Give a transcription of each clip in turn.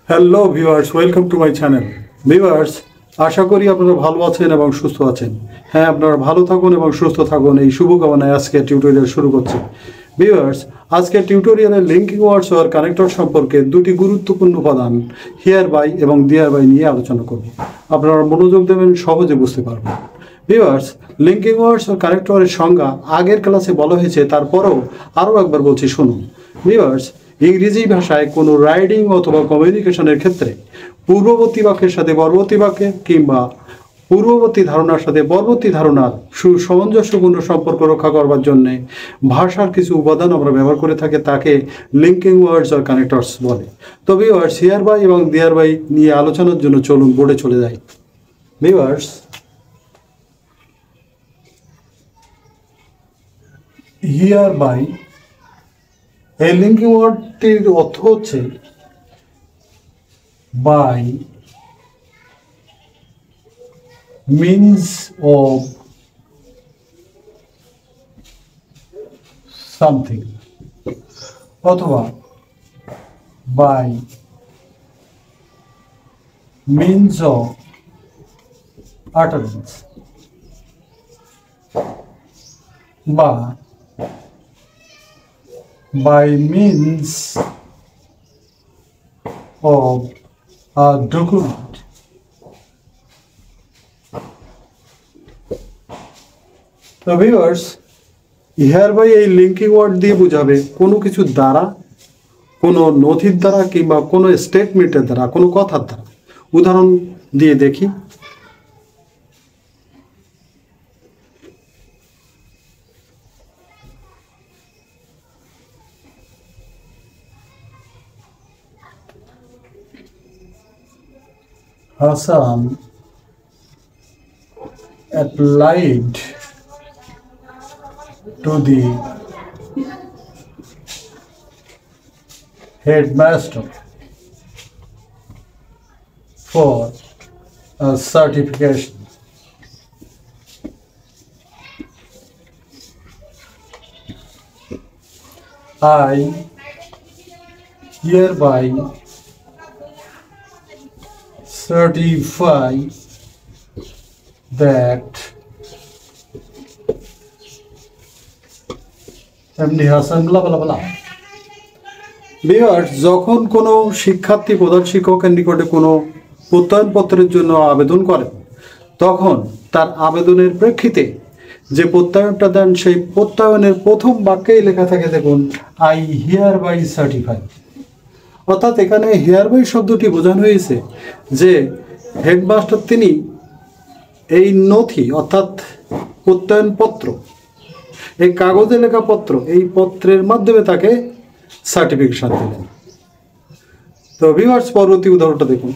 Hello viewers, welcome to my channel. Viewers, আশা করি আপনারা ভালো আছেন এবং সুস্থ আছেন। হ্যাঁ, আপনারা ভালো থাকুন এবং সুস্থ থাকুন, এই শুভকামনায় আজকে টিউটোরিয়াল শুরু করছি। ভিউয়ার্স, আজকে টিউটোরিয়ালে লিঙ্কিং ওয়ার্ডস আর কানেক্টর সম্পর্কে দুটি গুরুত্বপূর্ণ উপাদান হিয়ার বাই এবং দেয়ার বাই নিয়ে আলোচনা করব। আপনারা মনোযোগ দেবেন, সহজে বুঝতে পারবেন। ভিউয়ার্স, লিঙ্কিং ওয়ার্ডস আর কানেক্টরের সংজ্ঞা আগের ক্লাসে বলা হয়েছে, তারপরেও আরও একবার বলছি, শুনুন। ভিউয়ার্স, ইংরেজি ভাষায় কোনো রাইডিং অথবা কমিউনিকেশনের ক্ষেত্রে পূর্ববর্তী বাক্যের সাথে পরবর্তী বাক্যে কিংবা পূর্ববর্তী ধারণার সাথে পরবর্তী ধারণার সুসামঞ্জস্যপূর্ণ সম্পর্ক রক্ষা করবার জন্য ভাষার কিছু উপাদান আমরা ব্যবহার করে থাকি, তাকে লিঙ্কিং ওয়ার্ডস আর কানেক্টরস বলে। তো ভিউয়ার্স, হিয়ার বাই এবং দেয়ার বাই নিয়ে আলোচনার জন্য চলুন বোর্ডে চলে যাই। ভিউয়ার্স, হিয়ার বাই এই লিঙ্কিং ওয়ার্ডটির অর্থ হচ্ছে বাই মিনস অফ সামথিং অথবা বাই মিনস অফ আটারেন্স বা by means of a document. তো ভিউয়ার্স, হিয়ার বাই এই লিঙ্কিং ওয়ার্ড দিয়ে বোঝাবে কোনো কিছুর দ্বারা, কোনো নথির দ্বারা কিংবা কোনো স্টেটমেন্টের দ্বারা, কোনো কথার দ্বারা। উদাহরণ দিয়ে দেখি। Hassan applied to the headmaster for a certification. I hereby certify that MD Hassan blah blah blah. Viewers, যখন কোনো শিক্ষার্থী প্রধান শিক্ষকের নিকটে কোনো প্রত্যয়নপত্রের জন্য আবেদন করেন, তখন তার আবেদনের প্রেক্ষিতে যে প্রত্যয়নটা দেন, সেই প্রত্যয়নের প্রথম বাক্যেই লেখা থাকে, দেখুন, আই হিয়ার বাই সার্টিফাই। অর্থাৎ এখানে হিয়ার বাই শব্দটি বোঝানো হয়েছে যে হেডমাস্টার তিনি এই নথি অর্থাৎ প্রত্যয়নপত্র, এই কাগজে লেখা পত্র, এই পত্রের মাধ্যমে তাকে সার্টিফিকেশন দিলেন। তো ভিউয়ার্স, পরবর্তী উদাহরণটা দেখুন।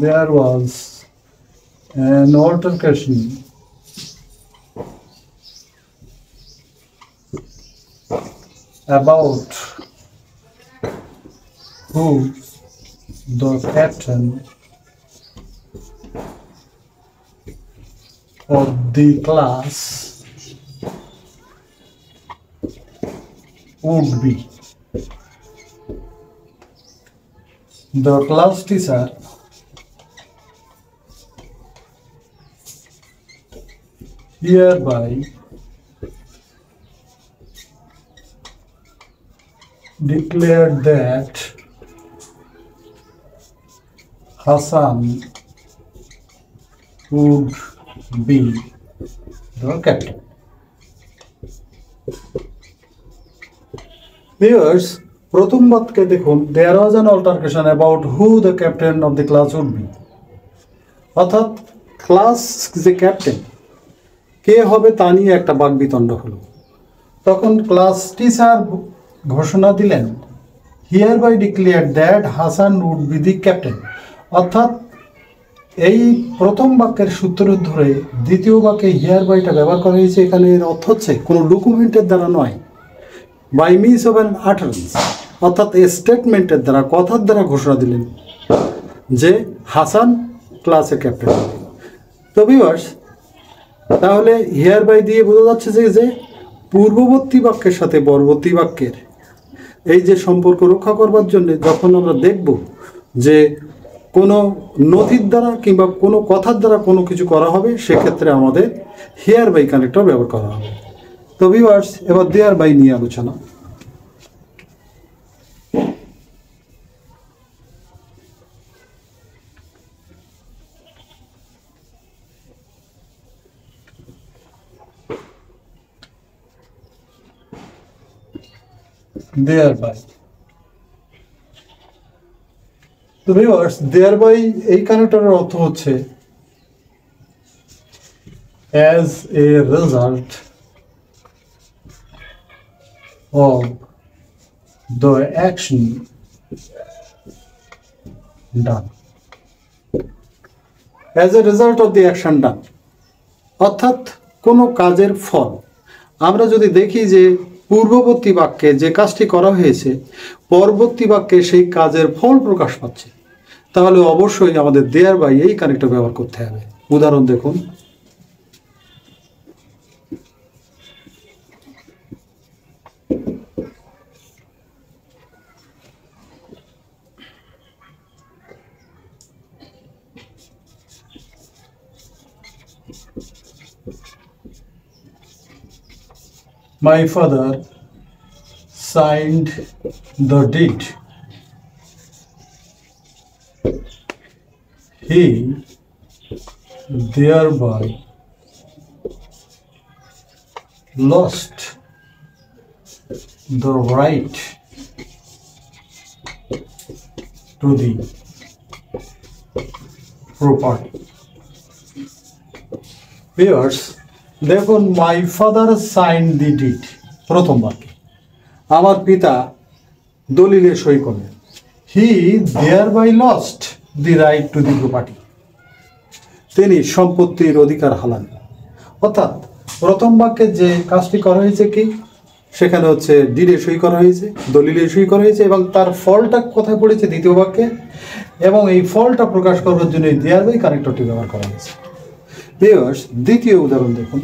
There was an altercation about who the captain of the class would be. The class teacher hereby declared that Hassan would be the captain. Viewers, প্রথম বাক্যে দেখুন, there was an altercation about who the captain of the class would be. অর্থাৎ class যে captain কে হবে তা নিয়ে একটা বাকবিতণ্ড হলো। তখন ক্লাস টিচার ঘোষণা দিলেন, hereby declare that Hasan would be the captain. অর্থাৎ এই প্রথম বাক্যের সূত্র ধরে দ্বিতীয় বাক্যে হিয়ার বাইটা ব্যবহার করা হয়েছে। এখানে এর অর্থ হচ্ছে কোনো ডকুমেন্টের দ্বারা নয়, বাই মিনস অফ অ্যান আটারেন্স, অর্থাৎ এ স্টেটমেন্টের দ্বারা, কথার দ্বারা ঘোষণা দিলেন যে হাসান ক্লাসের ক্যাপ্টেন। তো ভিউয়ার্স, তাহলে হিয়ার বাই দিয়ে বোঝা যাচ্ছে যে পূর্ববর্তী বাক্যের সাথে পরবর্তী বাক্যের এই যে সম্পর্ক রক্ষা করবার জন্য যখন আমরা দেখব যে কোনো নথির দ্বারা কিংবা কোনো কথার দ্বারা কোনো কিছু করা হবে, সেক্ষেত্রে আমাদের হিয়ার বাই কানেক্টর ব্যবহার করা হবে। তো ভিউয়ার্স, এবার দেয়ার বাই নিয়ে আলোচনা। thereby, তো ভিউয়ার্স, thereby এই কানেক্টরের অর্থ হচ্ছে as a result of the action done, as a result of the action done, অর্থাৎ কোনো কাজের ফল। আমরা যদি দেখি যে পূর্ববর্তী বাক্যে যে কাজটি করা হয়েছে পরবর্তী বাক্যে সেই কাজের ফল প্রকাশ পাচ্ছে, তাহলে অবশ্যই আমাদের দেয়ার বাই এই কানেক্টর ব্যবহার করতে হবে। উদাহরণ দেখুন, my father signed the deed. He thereby lost the right to the property. Viewers, দেখুন, my father sign the deed, প্রথম বাক্যে আমার পিতা দলিলে সই করলেন। He thereby lost the right to the property, তিনি সম্পত্তির অধিকার হারান। অর্থাৎ প্রথম বাক্যে যে কাজটি করা হয়েছে কি, সেখানে হচ্ছে ডিডে সই করা হয়েছে, দলিলে সই করা হয়েছে, এবং তার ফলটা কোথায় পড়েছে দ্বিতীয় বাক্যে, এবং এই ফলটা প্রকাশ করবার জন্য দেয়ার বাই কানেক্টরটি ব্যবহার করা হয়েছে। ভিউয়ার্স, দ্বিতীয় উদাহরণ দেখুন,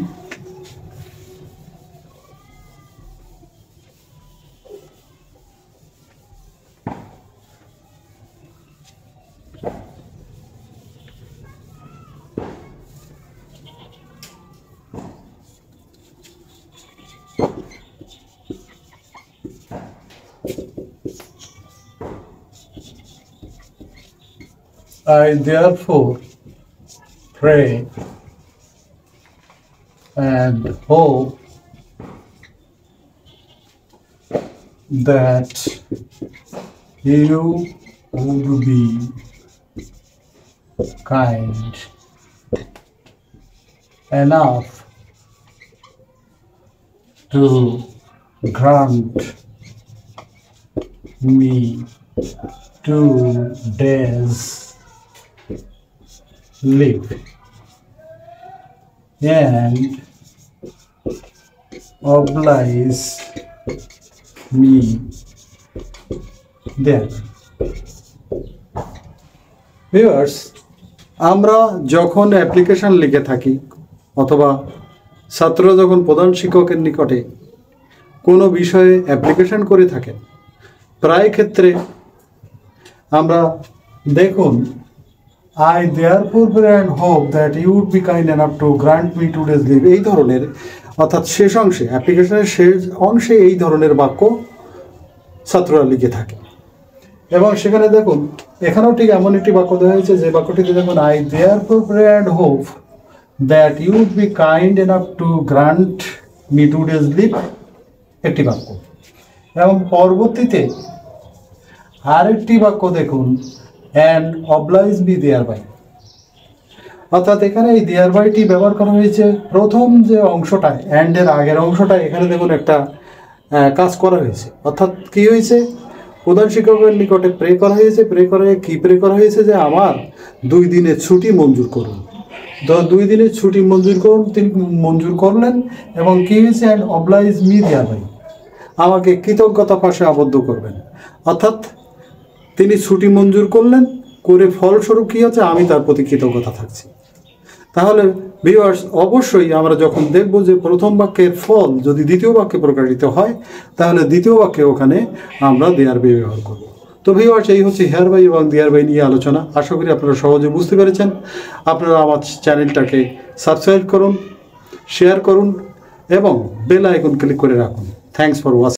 I therefore pray and hope that you would be kind enough to grant me 2 days leave and oblige me then. Viewers, আমরা যখন অ্যাপ্লিকেশন লিখে থাকি অথবা ছাত্ররা যখন প্রধান শিক্ষকের নিকটে কোনো বিষয়ে অ্যাপ্লিকেশন করে থাকেন, প্রায় ক্ষেত্রে আমরা দেখুন I therefore pray and hope that you would be kind enough to grant me 2 days leave, এই ধরনের, অর্থাৎ শেষ অংশে, অ্যাপ্লিকেশনের শেষ অংশে এই ধরনের বাক্য ছাত্ররা লিখে থাকে। এবং সেখানে দেখুন, এখানেও ঠিক এমন একটি বাক্য দেওয়া হয়েছে যে বাক্যটিতে দেখুন, I therefore pray and hope that you would be kind enough to grant me 2 days leave, একটি বাক্য। এবং পরবর্তীতে আরেকটি বাক্য দেখুন, and oblige me thereby, অর্থাৎ এখানে এই thereby-টি ব্যবহার করা হয়েছে প্রথম যে অংশটা, and এর আগের অংশটা, এখানে দেখুন একটা কাজ করা হয়েছে। অর্থাৎ কি হয়েছে, প্রধান শিক্ষকের নিকটে প্রে করা হয়েছে, প্রে করা হয়েছে যে আমার 2 দিনের ছুটি মঞ্জুর করুন। তো 2 দিনের ছুটি মঞ্জুর করুন, তিনি মঞ্জুর করলেন, এবং কি হয়েছে, and oblige me thereby, আমাকে কৃতজ্ঞতা পাশে আবদ্ধ করবেন। অর্থাৎ তিনি ছুটি মঞ্জুর করলেন, করে ফলস্বরূপ কী হচ্ছে, আমি তার প্রতি কৃতজ্ঞতা থাকছি। তাহলে ভিউয়ার্স, অবশ্যই আমরা যখন দেখব যে প্রথম বাক্যের ফল যদি দ্বিতীয় বাক্যে প্রকাশিত হয়, তাহলে দ্বিতীয় বাক্যে ওখানে আমরা দেয়ার বাই ব্যবহার করব। তো ভিউয়ার্স, এই হচ্ছে হেয়ার বাই এবং দেয়ার বাই নিয়ে আলোচনা। আশা করি আপনারা সহজে বুঝতে পেরেছেন। আপনারা আমার চ্যানেলটাকে সাবস্ক্রাইব করুন, শেয়ার করুন এবং বেল আইকন ক্লিক করে রাখুন। Thanks for watching.